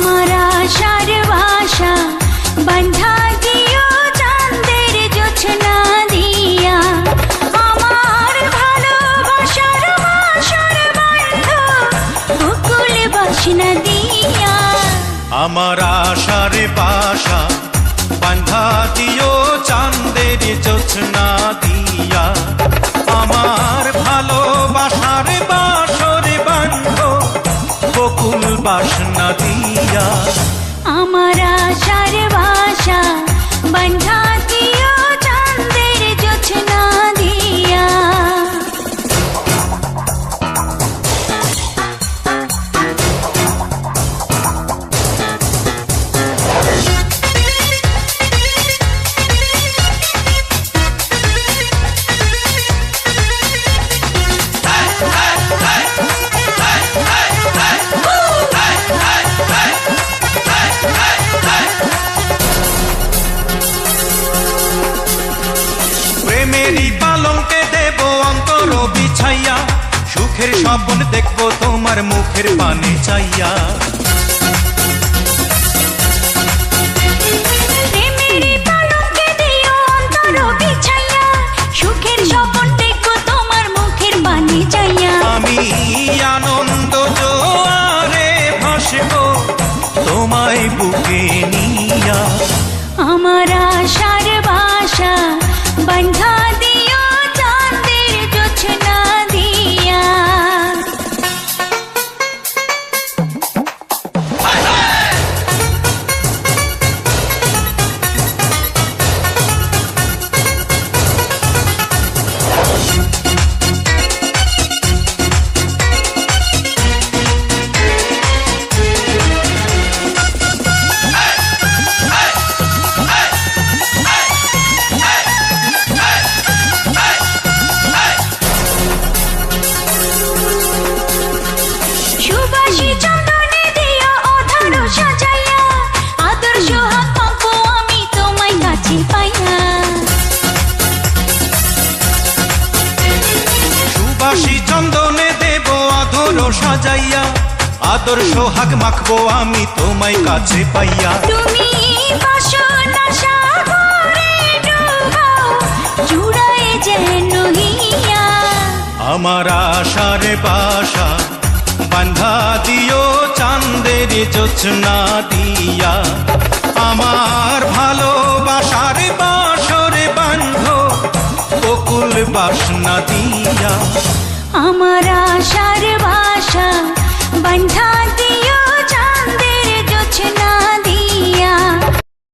আমার আশার বাসা বান্ধা দিও চাঁদের জোছনা দিয়া, আমার ভালোবাসার বাসার বান্ধ বকুল বাসনা দিয়া। আমার আশার বাসা বান্ধা দিও চাঁদের জোছনা দিয়া, আমার ভালোবাসার বাসর বান্ধ বকুল বাসনা দিয়া। আমার আশার বাসা বান্ধা দিও চাঁদের জোছনা দিয়া। প্রেমেরই পালঙ্কে দেব অন্তর বিছাইয়া, সুখের স্বপ্ন দেখবো তোমার মুখের পানে চাইয়া। প্রেমেরই পালঙ্কে দিও অন্তর বিছাইয়া, সুখের স্বপ্ন দেখবো তোমার মুখের পানে চাইয়া। আমি আনন্দ জোয়ারে ভাসবো তোমায় বুকে নিয়া। আমার আশার বাসা বান্ধা দিও চাঁদের জোছনা দিয়া। সুবাসী চন্দনে দিও অধর সাজাইয়া, আদর্শ হাত পাবো আমি তোমায় কাছে পাইয়া। সুবাসী চন্দনে দেব আদর সাজাইয়া, আদর্শ হাক মাখবো আমি তোমায় কাছে পাইয়া। তুমি বাসনা সাগরে ডুবাও, জুড়ায় যেন হিয়া। আমার আশার বাসা বান্ধা দিও চাঁদের জোছনা দিয়া, আমার ভালোবাসার বাসর বান্ধ বকুল বাসনা দিয়া। আমার আশার বাসা বান্ধা দিয়া।